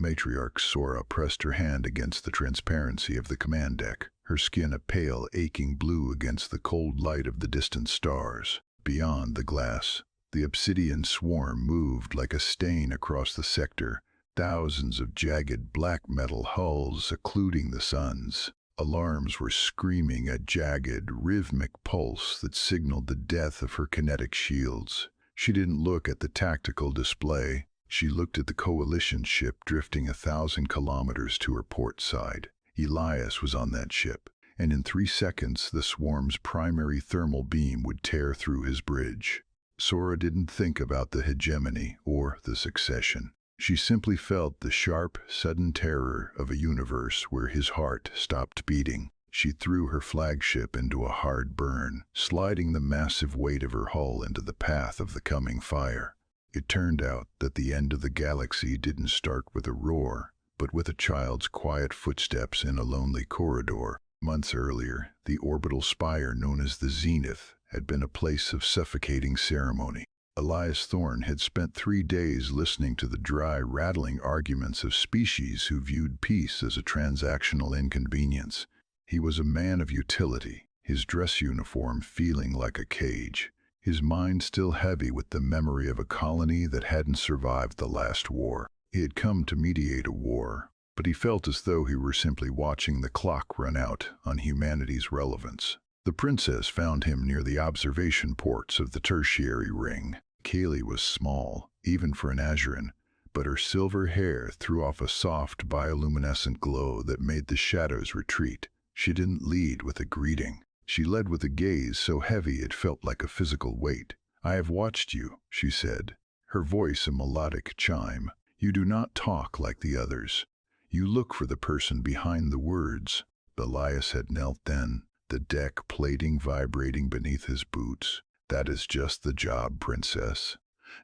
Matriarch Sora pressed her hand against the transparency of the command deck, her skin a pale, aching blue against the cold light of the distant stars. Beyond the glass, the obsidian swarm moved like a stain across the sector, thousands of jagged black metal hulls occluding the suns. Alarms were screaming a jagged, rhythmic pulse that signaled the death of her kinetic shields. She didn't look at the tactical display. She looked at the coalition ship drifting 1,000 kilometers to her port side. Elias was on that ship, and in 3 seconds the swarm's primary thermal beam would tear through his bridge. Sora didn't think about the hegemony or the succession. She simply felt the sharp, sudden terror of a universe where his heart stopped beating. She threw her flagship into a hard burn, sliding the massive weight of her hull into the path of the coming fire. It turned out that the end of the galaxy didn't start with a roar, but with a child's quiet footsteps in a lonely corridor. Months earlier, the orbital spire known as the Zenith had been a place of suffocating ceremony. Elias Thorne had spent 3 days listening to the dry, rattling arguments of species who viewed peace as a transactional inconvenience. He was a man of utility, his dress uniform feeling like a cage, his mind still heavy with the memory of a colony that hadn't survived the last war. He had come to mediate a war, but he felt as though he were simply watching the clock run out on humanity's relevance. The princess found him near the observation ports of the tertiary ring. Kaylee was small, even for an Azuran, but her silver hair threw off a soft bioluminescent glow that made the shadows retreat. She didn't lead with a greeting. She led with a gaze so heavy it felt like a physical weight. "I have watched you," she said, her voice a melodic chime. "You do not talk like the others. You look for the person behind the words." Elias had knelt then, the deck plating vibrating beneath his boots. "That is just the job, princess."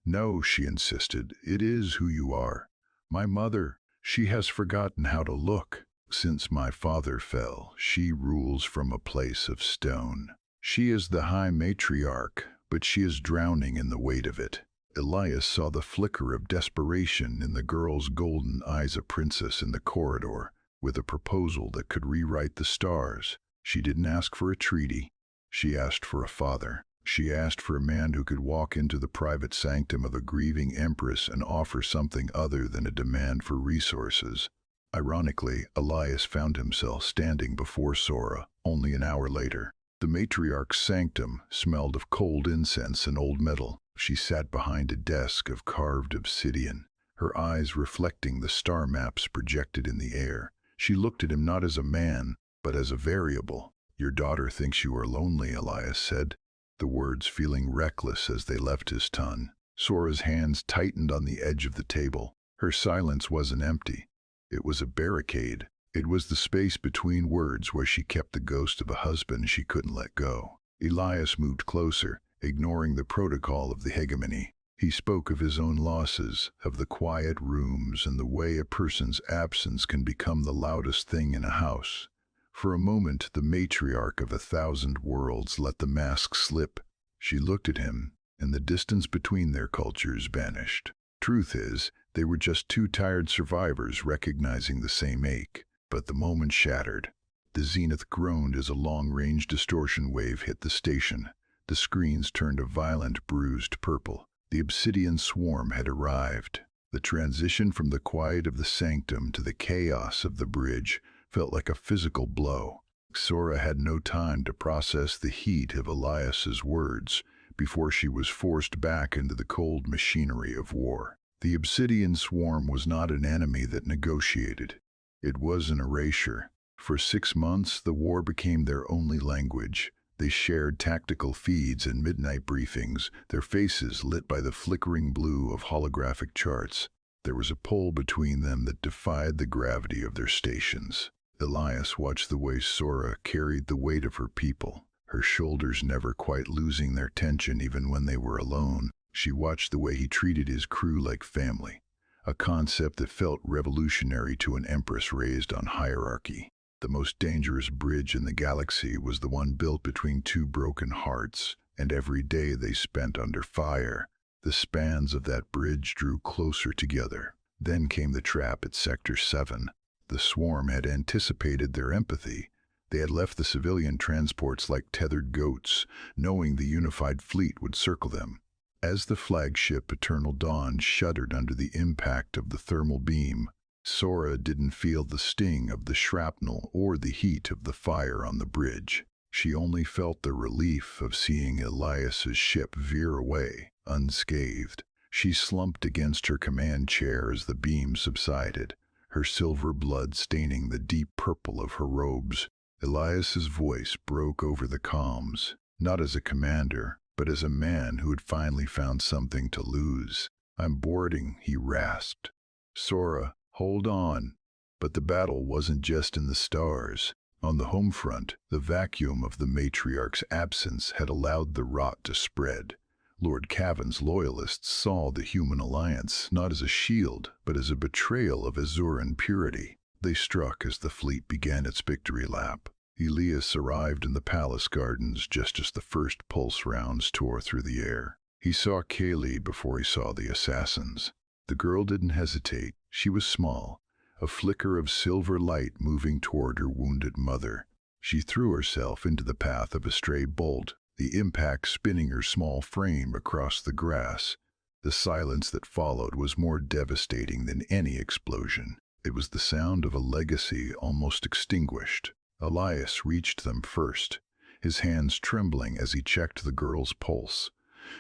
"No," she insisted, "it is who you are. My mother, she has forgotten how to look. Since my father fell, she rules from a place of stone. She is the high matriarch, but she is drowning in the weight of it." Elias saw the flicker of desperation in the girl's golden eyes. A princess in the corridor, with a proposal that could rewrite the stars. She didn't ask for a treaty. She asked for a father. She asked for a man who could walk into the private sanctum of a grieving empress and offer something other than a demand for resources. Ironically, Elias found himself standing before Sora only an hour later. The matriarch's sanctum smelled of cold incense and old metal. She sat behind a desk of carved obsidian, her eyes reflecting the star maps projected in the air. She looked at him not as a man, but as a variable. "Your daughter thinks you are lonely," Elias said, the words feeling reckless as they left his tongue. Sora's hands tightened on the edge of the table. Her silence wasn't empty. It was a barricade. It was the space between words where she kept the ghost of a husband she couldn't let go. Elias moved closer, ignoring the protocol of the hegemony. He spoke of his own losses, of the quiet rooms and the way a person's absence can become the loudest thing in a house. For a moment, the matriarch of 1,000 worlds let the mask slip. She looked at him, and the distance between their cultures vanished. Truth is, they were just 2 tired survivors recognizing the same ache. But the moment shattered. The zenith groaned as a long-range distortion wave hit the station. The screens turned a violent, bruised purple. The obsidian swarm had arrived. The transition from the quiet of the sanctum to the chaos of the bridge felt like a physical blow. Sora had no time to process the heat of Elias's words before she was forced back into the cold machinery of war. The obsidian swarm was not an enemy that negotiated. It was an erasure. For 6 months, the war became their only language. They shared tactical feeds and midnight briefings, their faces lit by the flickering blue of holographic charts. There was a pull between them that defied the gravity of their stations. Elias watched the way Sora carried the weight of her people, her shoulders never quite losing their tension even when they were alone. She watched the way he treated his crew like family, a concept that felt revolutionary to an empress raised on hierarchy. The most dangerous bridge in the galaxy was the one built between 2 broken hearts, and every day they spent under fire, the spans of that bridge drew closer together. Then came the trap at Sector 7. The swarm had anticipated their empathy. They had left the civilian transports like tethered goats, knowing the unified fleet would circle them. As the flagship Eternal Dawn shuddered under the impact of the thermal beam, Sora didn't feel the sting of the shrapnel or the heat of the fire on the bridge. She only felt the relief of seeing Elias's ship veer away, unscathed. She slumped against her command chair as the beam subsided, her silver blood staining the deep purple of her robes. Elias's voice broke over the comms, not as a commander, but as a man who had finally found something to lose. "I'm boarding," he rasped. "Sora, hold on." But the battle wasn't just in the stars. On the home front, the vacuum of the matriarch's absence had allowed the rot to spread. Lord Cavan's loyalists saw the human alliance not as a shield, but as a betrayal of Azuran purity. They struck as the fleet began its victory lap. Elias arrived in the palace gardens just as the first pulse rounds tore through the air. He saw Kaylee before he saw the assassins. The girl didn't hesitate. She was small, a flicker of silver light moving toward her wounded mother. She threw herself into the path of a stray bolt, the impact spinning her small frame across the grass. The silence that followed was more devastating than any explosion. It was the sound of a legacy almost extinguished. Elias reached them first, his hands trembling as he checked the girl's pulse.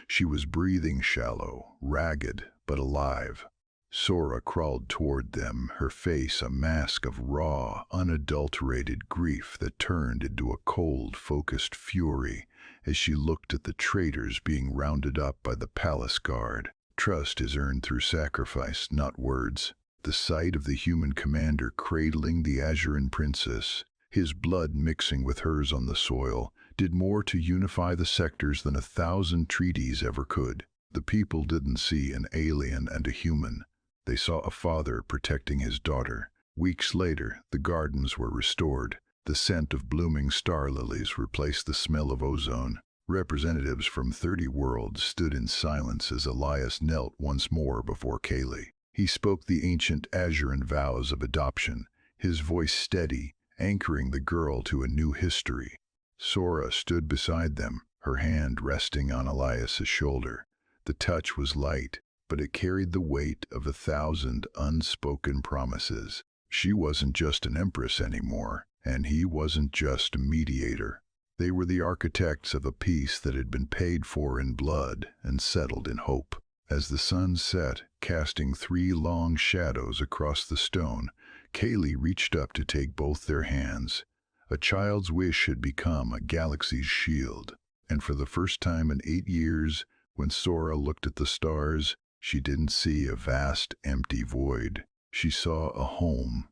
She was breathing shallow, ragged, but alive. Sora crawled toward them, her face a mask of raw, unadulterated grief that turned into a cold, focused fury as she looked at the traitors being rounded up by the palace guard. Trust is earned through sacrifice, not words. The sight of the human commander cradling the Azuran princess, his blood mixing with hers on the soil, did more to unify the sectors than 1,000 treaties ever could. The people didn't see an alien and a human. They saw a father protecting his daughter. Weeks later, the gardens were restored. The scent of blooming star lilies replaced the smell of ozone. Representatives from 30 worlds stood in silence as Elias knelt once more before Kaylee. He spoke the ancient Azuran vows of adoption, his voice steady, anchoring the girl to a new history. Sora stood beside them, her hand resting on Elias's shoulder. The touch was light, but it carried the weight of 1,000 unspoken promises. She wasn't just an empress anymore, and he wasn't just a mediator. They were the architects of a peace that had been paid for in blood and settled in hope. As the sun set, casting 3 long shadows across the stone, Kaylee reached up to take both their hands. A child's wish had become a galaxy's shield, and for the first time in 8 years, when Sora looked at the stars, she didn't see a vast, empty void. She saw a home,